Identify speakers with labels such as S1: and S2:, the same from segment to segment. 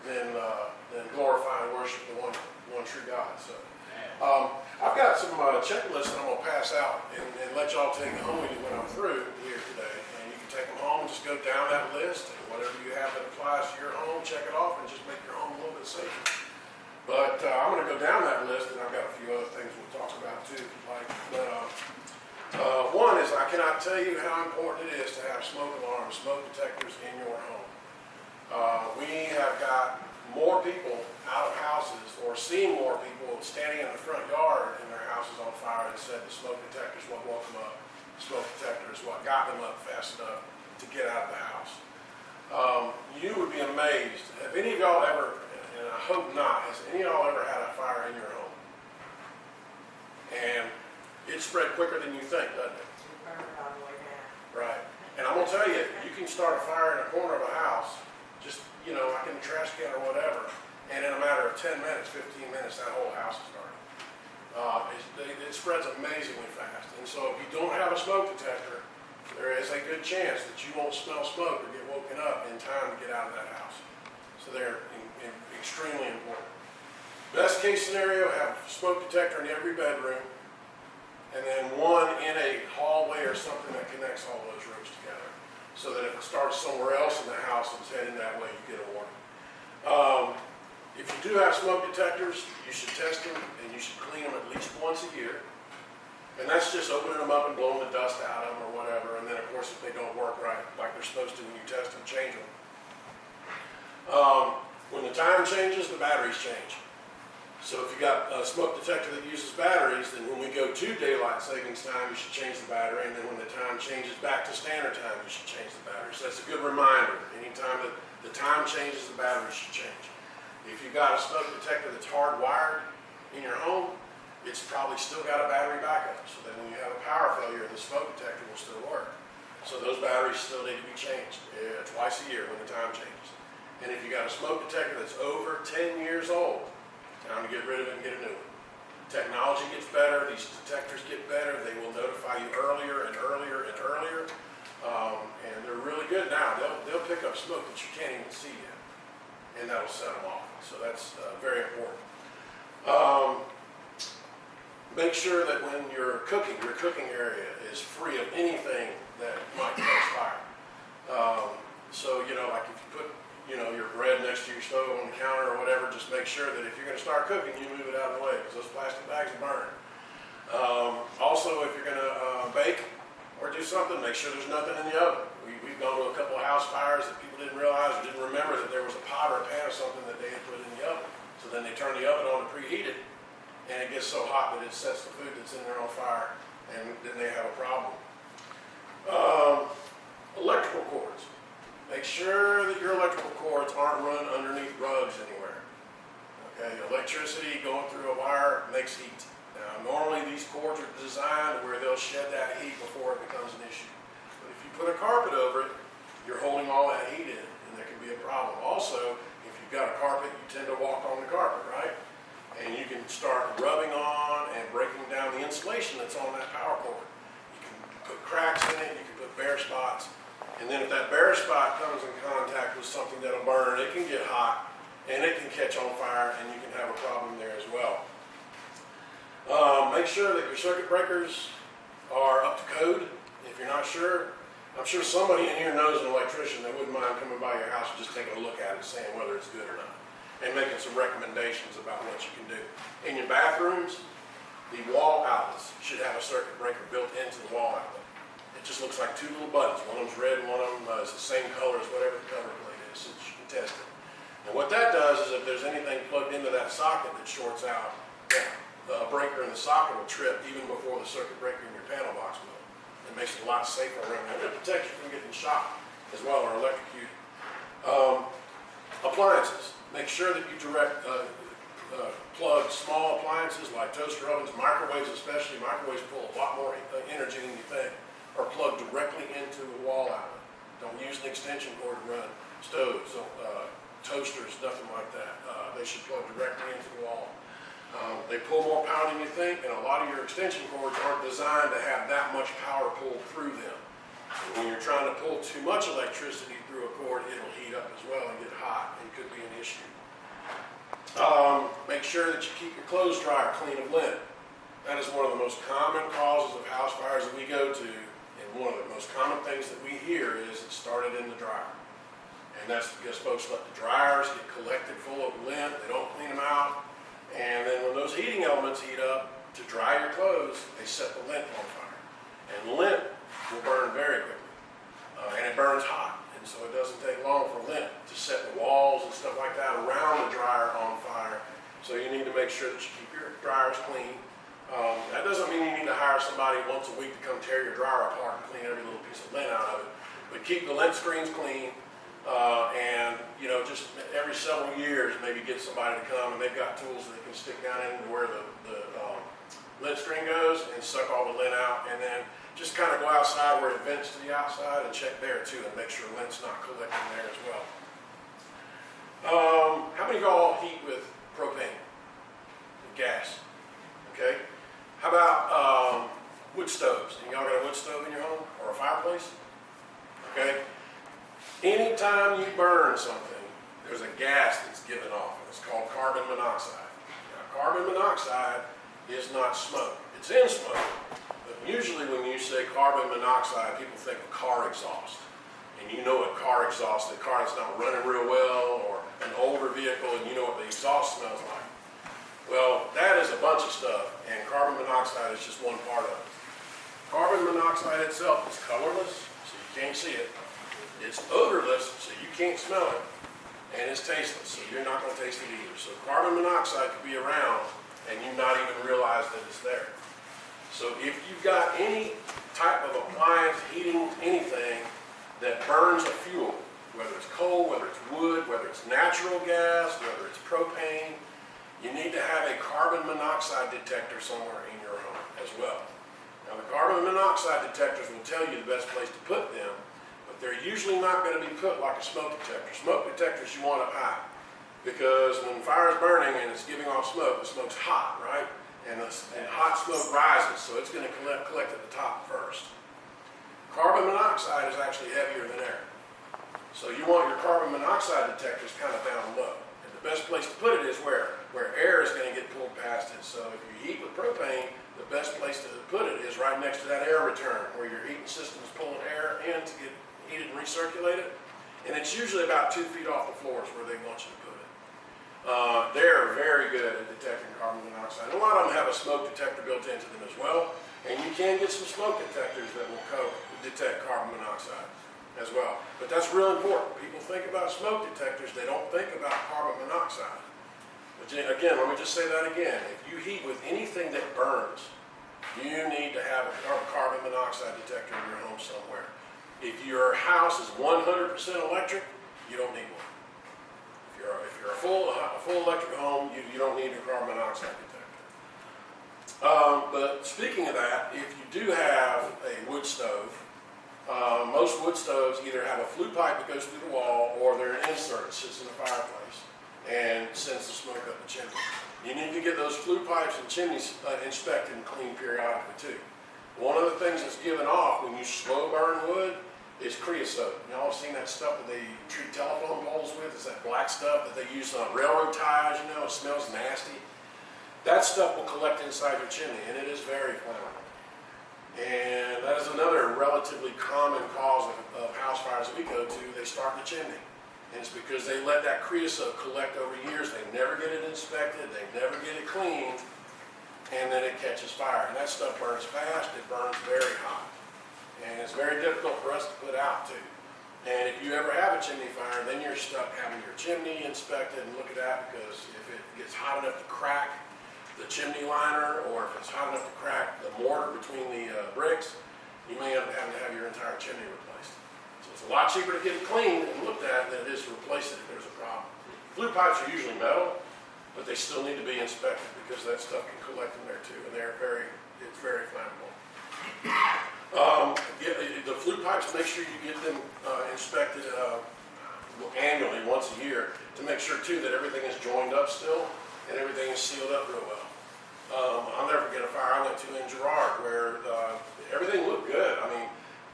S1: than glorify and worship the one true God. So I've got some checklists that I'm going to pass out and let y'all take home with you when I'm through here today. And you can take them home, just go down that list, and whatever you have that applies to your home, check it off, and just make your home a little bit safer. But I'm going to go down that list, and I've got a few other things we'll talk about too, if you'd like. But one is, I cannot tell you how important it is to have smoke alarms, smoke detectors in your home. We have got more people out of houses, or seeing more people standing in the front yard and their houses on fire, and said the smoke detector is what woke them up. The smoke detector is what got them up fast enough to get out of the house. You would be amazed. Have any of y'all ever, and I hope not, has any of y'all ever had a fire in your home? And it spread quicker than you think, doesn't it? Right. And I'm going to tell you, you can start a fire in a corner of a house, just, like in a trash can or whatever, and in a matter of 10 minutes, 15 minutes, that whole house is started. It spreads amazingly fast. And so if you don't have a smoke detector, there is a good chance that you won't smell smoke or get woken up in time to get out of that house. So they're extremely important. Best case scenario, have a smoke detector in every bedroom, and then one in a hallway or something that connects all those rooms together, so that if it starts somewhere else in the house and it's heading that way, you get a warning. If you do have smoke detectors, you should test them, and you should clean them at least once a year. And that's just opening them up and blowing the dust out of them or whatever. And then, of course, if they don't work right like they're supposed to when you test them, change them. When the time changes, the batteries change. So if you got a smoke detector that uses batteries, then when we go to daylight savings time, you should change the battery. And then when the time changes back to standard time, you should change the battery. So that's a good reminder. Anytime that the time changes, the battery should change. If you've got a smoke detector that's hardwired in your home, it's probably still got a battery backup. So that when you have a power failure, the smoke detector will still work. So those batteries still need to be changed twice a year when the time changes. And if you got a smoke detector that's over 10 years old, time to get rid of it and get a new one. Technology gets better, these detectors get better, they will notify you earlier and earlier and earlier. And they're really good now. They'll pick up smoke that you can't even see yet, and that'll set them off. So that's very important. Make sure that when you're cooking, your cooking area is free of anything that might catch fire. So, like if you put your bread next to your stove on the counter or whatever, just make sure that if you're going to start cooking, you move it out of the way, because those plastic bags will burn. Also, if you're going to bake or do something, make sure there's nothing in the oven. We've gone to a couple of house fires that people didn't realize or didn't remember that there was a pot or a pan or something that they had put in the oven. So then they turn the oven on to preheat it, and it gets so hot that it sets the food that's in there on fire, and then they have a problem. Electrical cords. Make sure that your electrical cords aren't run underneath rugs anywhere. Okay, electricity going through a wire makes heat. Now, normally these cords are designed where they'll shed that heat before it becomes an issue. But if you put a carpet over it, you're holding all that heat in, and there can be a problem. Also, if you've got a carpet, you tend to walk on the carpet, right? And you can start rubbing on and breaking down the insulation that's on that power cord. You can put cracks in it, you can put bare spots. And then if that bare spot comes in contact with something that'll burn, it can get hot and it can catch on fire, and you can have a problem there as well. Make sure that your circuit breakers are up to code. If you're not sure, I'm sure somebody in here knows an electrician that wouldn't mind coming by your house and just taking a look at it, saying whether it's good or not, and making some recommendations about what you can do. In your bathrooms, the wall outlets should have a circuit breaker built into the wall outlet. It just looks like two little buttons. One of them's red and one of them is the same color as whatever the cover plate is, so that you can test it. And what that does is if there's anything plugged into that socket that shorts out, the breaker in the socket will trip even before the circuit breaker in your panel box will. It makes it a lot safer around there. It protects you from getting shocked as well or electrocuted. Appliances. Make sure that you plug small appliances like toaster ovens, microwaves especially. Microwaves pull a lot more energy than you think, or plug directly into a wall outlet. Don't use an extension cord to run stoves, toasters, nothing like that. They should plug directly into the wall. They pull more power than you think, and a lot of your extension cords aren't designed to have that much power pulled through them. And when you're trying to pull too much electricity through a cord, it'll heat up as well and get hot, and could be an issue. make sure that you keep your clothes dryer clean of lint. That is one of the most common causes of house fires that we go to, and one of the most common things that we hear is it started in the dryer. And that's because folks let the dryers get collected full of lint, they don't clean them out, and then when those heating elements heat up to dry your clothes, they set the lint on fire. And lint will burn very quickly, and it burns hot, and so it doesn't take long for lint to set the walls and stuff like that around the dryer on fire. So you need to make sure that you keep your dryers clean. That doesn't mean you need to hire somebody once a week to come tear your dryer apart and clean every little piece of lint out of it, but keep the lint screens clean. And just every several years, maybe get somebody to come, and they've got tools that they can stick down into where the lint screen goes and suck all the lint out, and then just kind of go outside where it vents to the outside and check there too, and make sure lint's not collecting there as well. How many of y'all heat with propane, gas? Okay. How about wood stoves? And y'all got a wood stove in your home or a fireplace? Okay. Anytime you burn something, there's a gas that's given off, and it's called carbon monoxide. Now, carbon monoxide is not smoke. It's in smoke, but usually when you say carbon monoxide, people think of car exhaust. And you know what car exhaust, the car that's not running real well, or an older vehicle, and you know what the exhaust smells like. Well, that is a bunch of stuff, and carbon monoxide is just one part of it. Carbon monoxide itself is colorless, so you can't see it. It's odorless, so you can't smell it, and it's tasteless, so you're not going to taste it either. So carbon monoxide could be around, and you not even realize that it's there. So if you've got any type of appliance, heating, anything that burns a fuel, whether it's coal, whether it's wood, whether it's natural gas, whether it's propane, you need to have a carbon monoxide detector somewhere in your home as well. Now, the carbon monoxide detectors will tell you the best place to put them, but they're usually not going to be put like a smoke detector. Smoke detectors you want up high, because when fire is burning and it's giving off smoke, the smoke's hot, right? And hot smoke rises, so it's going to collect at the top first. Carbon monoxide is actually heavier than air. So you want your carbon monoxide detectors kind of down low. And the best place to put it is where air is going to get pulled past it. So if you heat with propane, the best place to put it is right next to that air return, where your heating system is pulling air in to get heated and recirculated. And it's usually about 2 feet off the floor is where they want you to put it. They're very good at detecting carbon monoxide. And a lot of them have a smoke detector built into them as well. And you can get some smoke detectors that will detect carbon monoxide as well. But that's real important. People think about smoke detectors, they don't think about carbon monoxide. But again, let me just say that again. If you heat with anything that burns, you need to have a carbon monoxide detector in your home somewhere. If your house is 100% electric, you don't need one. If you're a full electric home, you don't need a carbon monoxide detector. But speaking of that, if you do have a wood stove, most wood stoves either have a flue pipe that goes through the wall, or they're an insert that sits in the fireplace and sends the smoke up the chimney. You need to get those flue pipes and chimneys inspected and cleaned periodically too. One of the things that's given off when you slow burn wood is creosote. Y'all have seen that stuff that they treat telephone poles with? It's that black stuff that they use on railroad ties, you know, it smells nasty. That stuff will collect inside your chimney, and it is very flammable. And that is another relatively common cause of house fires that we go to. They start in the chimney. And it's because they let that creosote collect over years. They never get it inspected, they never get it cleaned, and then it catches fire. And that stuff burns fast, it burns very hot. And it's very difficult for us to put out too. And if you ever have a chimney fire, then you're stuck having your chimney inspected and look at that, because if it gets hot enough to crack the chimney liner, or if it's hot enough to crack the mortar between the bricks, you may end up having to have your entire chimney replaced. So it's a lot cheaper to get it cleaned and looked at than it is to replace it if there's a problem. Flue pipes are usually metal, but they still need to be inspected, because that stuff can collect in there too, and it's very flammable. The flue pipes, make sure you get them inspected annually, once a year, to make sure too that everything is joined up still and everything is sealed up real well. I'll never forget a fire I went to in Girard where everything looked good.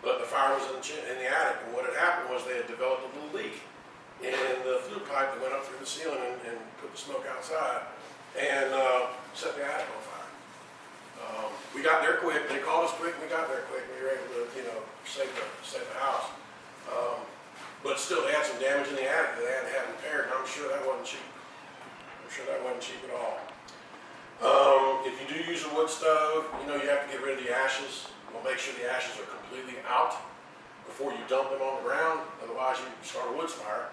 S1: But the fire was in the attic, and what had happened was they had developed a little leak in the flue pipe that went up through the ceiling and put the smoke outside. and set the attic on fire. We got there quick. They called us quick. We got there quick. We were able to, save the house. But still, they had some damage in the attic that they hadn't had repaired, and I'm sure that wasn't cheap. I'm sure that wasn't cheap at all. If you do use a wood stove, you have to get rid of the ashes. Well, make sure the ashes are completely out before you dump them on the ground. Otherwise, you start a woods fire.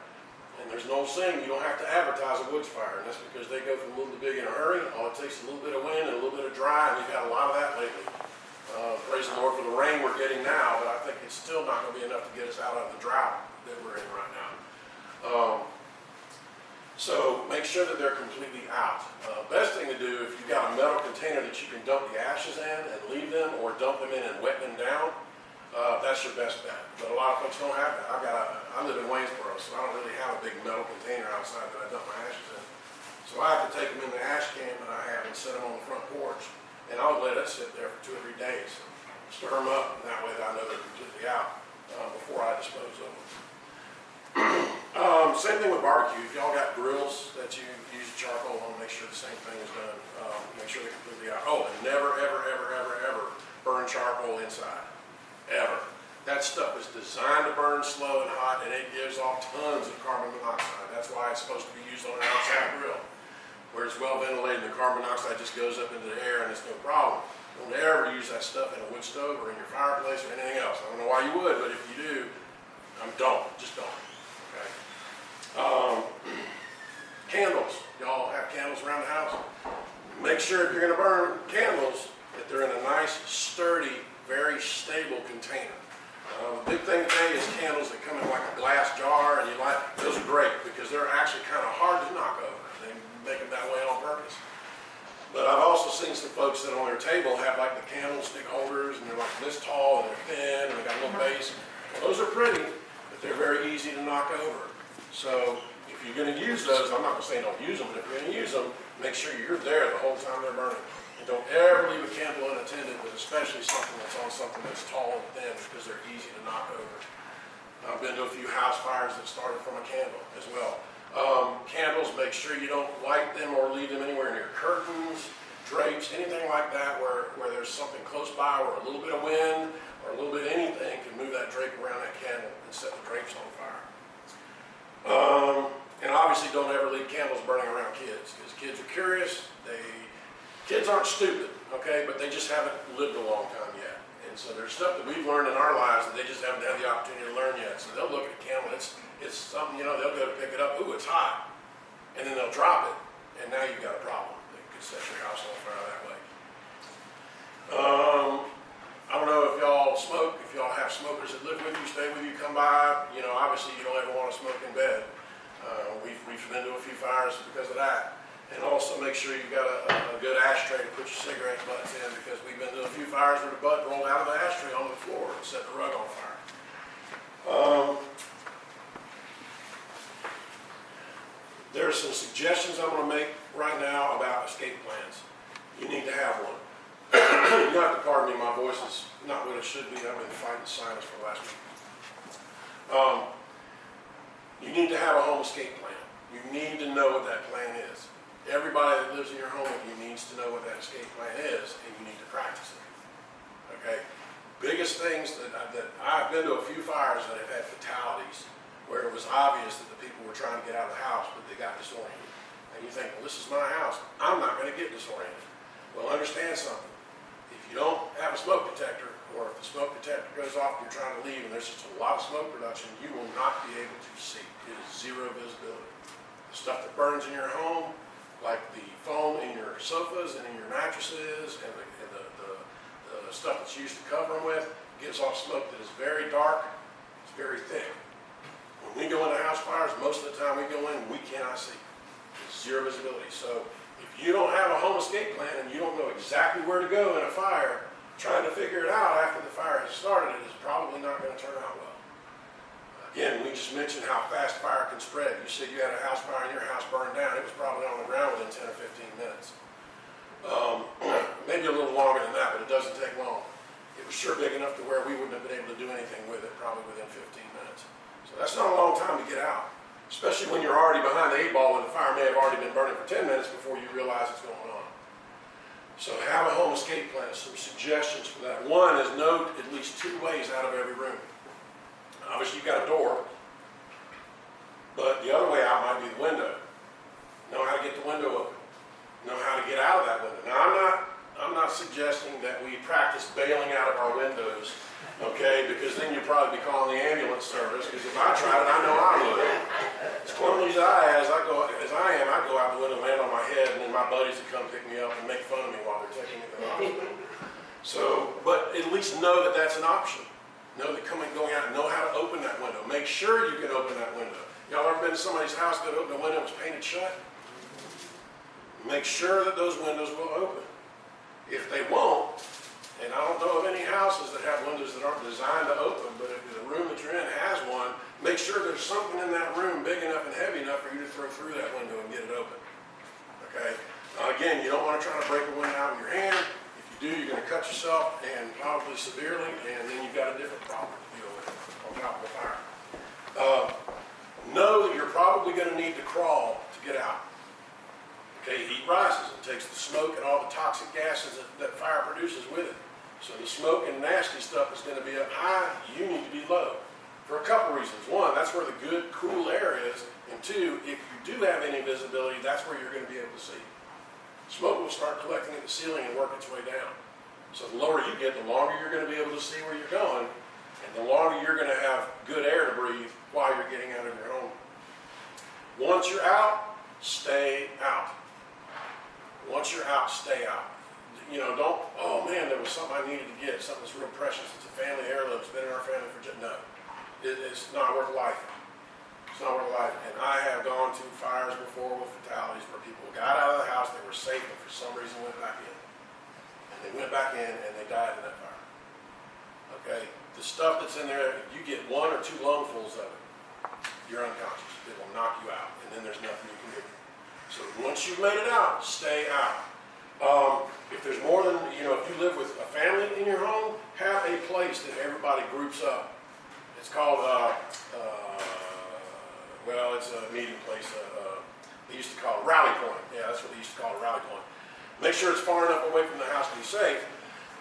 S1: And there's an old saying, you don't have to advertise a woods fire, and that's because they go from little to big in a hurry. All it takes is a little bit of wind and a little bit of dry, and we've had a lot of that lately. Praise the Lord for the rain we're getting now, but I think it's still not going to be enough to get us out of the drought that we're in right now. So make sure that they're completely out. Best thing to do, if you've got a metal container that you can dump the ashes in and leave them, or dump them in and wet them down, that's your best bet. But a lot of folks don't have that. I live in Waynesboro, so I don't really have a big metal container outside that I dump my ashes in. So I have to take them in the ash can that I have and set them on the front porch. And I would let it sit there for 2 or 3 days. Stir them up, and that way I know they're completely out before I dispose of them. Same thing with barbecue. If y'all got grills that you use charcoal on, make sure the same thing is done. Make sure they're completely out. Oh, and never, ever, ever, ever, ever burn charcoal inside. Ever. That stuff is designed to burn slow and hot, and it gives off tons of carbon monoxide. That's why it's supposed to be used on an outside grill, where it's well ventilated and the carbon monoxide just goes up into the air and it's no problem. Don't ever use that stuff in a wood stove or in your fireplace or anything else. I don't know why you would, but if you do, don't. Just don't. Okay. Candles. Y'all have candles around the house? Make sure if you're going to burn candles that they're in a nice, sturdy, very stable container. The big thing today is candles that come in like a glass jar, and those are great because they're actually kind of hard to knock over. They make them that way on purpose. But I've also seen some folks that on their table have like the candlestick holders, and they're like this tall, and they're thin, and they got a little base. Well, those are pretty, but they're very easy to knock over. So if you're going to use those, I'm not going to say don't use them, but if you're going to use them, make sure you're there the whole time they're burning. And don't ever leave a candle unattended, but especially something that's on something that's tall and thin, because they're easy to knock over. I've been to a few house fires that started from a candle as well. Candles, make sure you don't light them or leave them anywhere near curtains, drapes, anything like that where there's something close by where a little bit of wind or a little bit of anything can move that drape around that candle and set the drapes on fire. And obviously don't ever leave candles burning around kids, because kids are curious. Kids aren't stupid, okay, but they just haven't lived a long time yet. And so there's stuff that we've learned in our lives that they just haven't had the opportunity to learn yet. So they'll look at a candle, it's something, they'll go to pick it up, ooh, it's hot. And then they'll drop it, and now you've got a problem. It could set your house on fire that way. I don't know if y'all smoke, if y'all have smokers that live with you, stay with you, come by. Obviously you don't ever want to smoke in bed. We've been to a few fires because of that. And also make sure you've got a good ashtray to put your cigarette butts in, because we've been to a few fires where the butt rolled out of the ashtray on the floor and set the rug on fire. There are some suggestions I'm going to make right now about escape plans. You need to have one. You have to pardon me, my voice is not what it should be. I've been fighting sinus for the last week. You need to have a home escape plan. You need to know what that plan is. Everybody that lives in your home with you needs to know what that escape plan is, and you need to practice it. Okay? Biggest things that I've been to a few fires that have had fatalities where it was obvious that the people were trying to get out of the house, but they got disoriented. And you think, well, this is my house. I'm not going to get disoriented. Well, understand something. If you don't have a smoke detector, or if the smoke detector goes off and you're trying to leave and there's just a lot of smoke production, you will not be able to see. It is zero visibility. The stuff that burns in your home, like the foam in your sofas and in your mattresses and the stuff that's used to cover them with, gives off smoke that is very dark, it's very thick. When we go into house fires, most of the time we go in, we cannot see. It's zero visibility. So if you don't have a home escape plan and you don't know exactly where to go in a fire, trying to figure it out after the fire has started, it is probably not going to turn out well. Again, we just mentioned how fast fire can spread. You said you had a house fire and your house burned down. It was probably on the ground within 10 or 15 minutes. Maybe a little longer than that, but it doesn't take long. It was sure big enough to where we wouldn't have been able to do anything with it probably within 15 minutes. So that's not a long time to get out. Especially when you're already behind the 8 ball and the fire may have already been burning for 10 minutes before you realize it's going on. So have a home escape plan, some suggestions for that. One is know at least 2 ways out of every room. Obviously you've got a door, but the other way out might be the window. Know how to get the window open. Know how to get out of that window. Now I'm not suggesting that we practice bailing out of our windows, okay, because then you'd probably be calling the ambulance service, because if I tried it, I know I would. As clumsy as I am, I'd go out the window, land on my head, and then my buddies would come pick me up and make fun of me while they're taking me to the hospital. So, but at least know that that's an option. Know that going out, know how to open that window. Make sure you can open that window. Y'all ever been to somebody's house that opened a window and was painted shut? Make sure that those windows will open. If they won't, and I don't know of any houses that have windows that aren't designed to open, but if the room that you're in has one, make sure there's something in that room big enough and heavy enough for you to throw through that window and get it open. Okay? Again, you don't want to try to break a window out with your hand. If you do, you're going to cut yourself, and probably severely, and then you've got a different problem to deal with on top of the fire. Know that you're probably going to need to crawl to get out. Okay, heat rises and takes the smoke and all the toxic gases that fire produces with it. So the smoke and nasty stuff is going to be up high, you need to be low. For a couple reasons. One, that's where the good, cool air is. And two, if you do have any visibility, that's where you're going to be able to see. Smoke will start collecting at the ceiling and work its way down. So the lower you get, the longer you're going to be able to see where you're going, and the longer you're going to have good air to breathe while you're getting out of your home. Once you're out, stay out. Once you're out, stay out. You know, don't, oh man, there was something I needed to get, something that's real precious. It's a family heirloom. It's been in our family for just, no. It's not worth life. It's not worth life. And I have gone to fires before with fatalities where people got out of the house, they were safe, and for some reason went back in. And they went back in and they died in that fire. Okay? The stuff that's in there, you get 1 or 2 lungfuls of it, you're unconscious. It will knock you out, and then there's nothing you can do. So once you've made it out, stay out. If there's more than, if you live with a family in your home, have a place that everybody groups up. It's called, it's a meeting place. They used to call it rally point. Yeah, that's what they used to call it, rally point. Make sure it's far enough away from the house to be safe,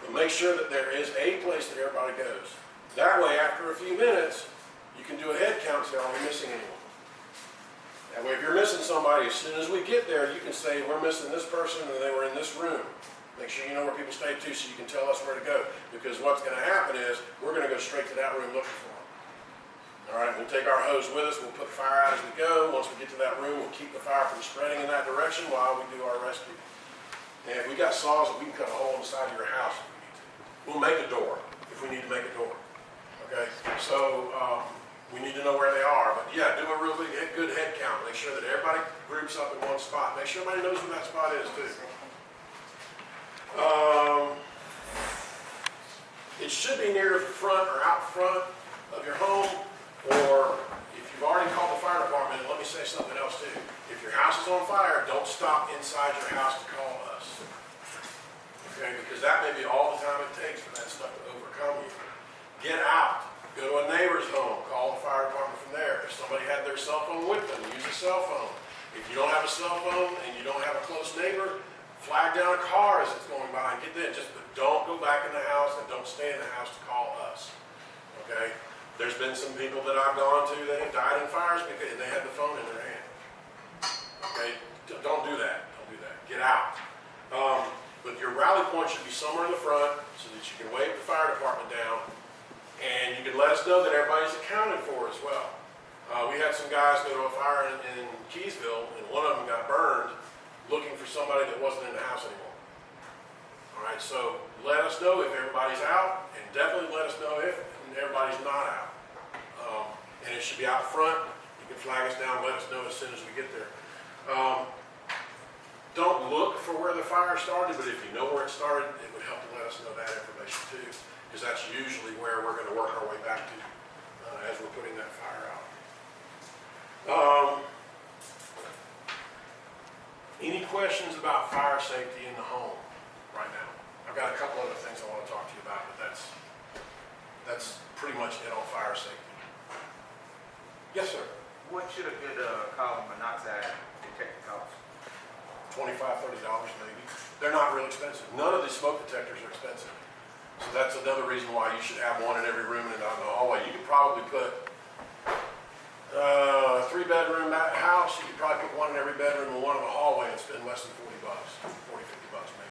S1: but make sure that there is a place that everybody goes. That way, after a few minutes, you can do a head count and say, are we missing anyone? That way, if you're missing somebody, as soon as we get there, you can say, we're missing this person and they were in this room. Make sure you know where people stay too so you can tell us where to go. Because what's going to happen is, we're going to go straight to that room looking for them. All right, we'll take our hose with us, we'll put the fire out as we go. Once we get to that room, we'll keep the fire from spreading in that direction while we do our rescue. And if we got saws, we can cut a hole in the side of your house if we need to. We'll make a door if we need to make a door. Okay, so we need to know where they are. But yeah, do a real good head count. Make sure that everybody groups up in one spot. Make sure everybody knows where that spot is too. It should be near the front or out front of your home, or if you've already called the fire department, let me say something else too. If your house is on fire, don't stop inside your house to call us. Okay, because that may be all the time it takes for that stuff to overcome you. Get out. Go to a neighbor's home. Call the fire department from there. If somebody had their cell phone with them, use a cell phone. If you don't have a cell phone and you don't have a close neighbor, flag down a car as it's going by and get there. But don't go back in the house and don't stay in the house to call us. Okay? There's been some people that I've gone to that have died in fires because they had the phone in their hand. Okay? Don't do that. Don't do that. Get out. But your rally point should be somewhere in the front so that you can wave the fire department down, and you can let us know that everybody's accounted for as well. We had some guys go to a fire in Keysville, and one of them got burned looking for somebody that wasn't in the house anymore. All right, so let us know if everybody's out, and definitely let us know if everybody's not out. And it should be out front. You can flag us down, let us know as soon as we get there. Don't look for where the fire started, but if you know where it started, it would help to let us know that information too, because that's usually where we're going to work our way back to as we're putting that fire out. Any questions about fire safety in the home right now? I've got a couple other things I want to talk to you about, but that's pretty much it on fire safety. Yes, sir.
S2: What should a good carbon monoxide detector cost?
S1: $25, $30 maybe. They're not real expensive. None of these smoke detectors are expensive. So that's another reason why you should have one in every room and out in the hallway. You could probably put a 3-bedroom house, you could probably put one in every bedroom and one in the hallway and spend less than $40, $40, $50 maybe.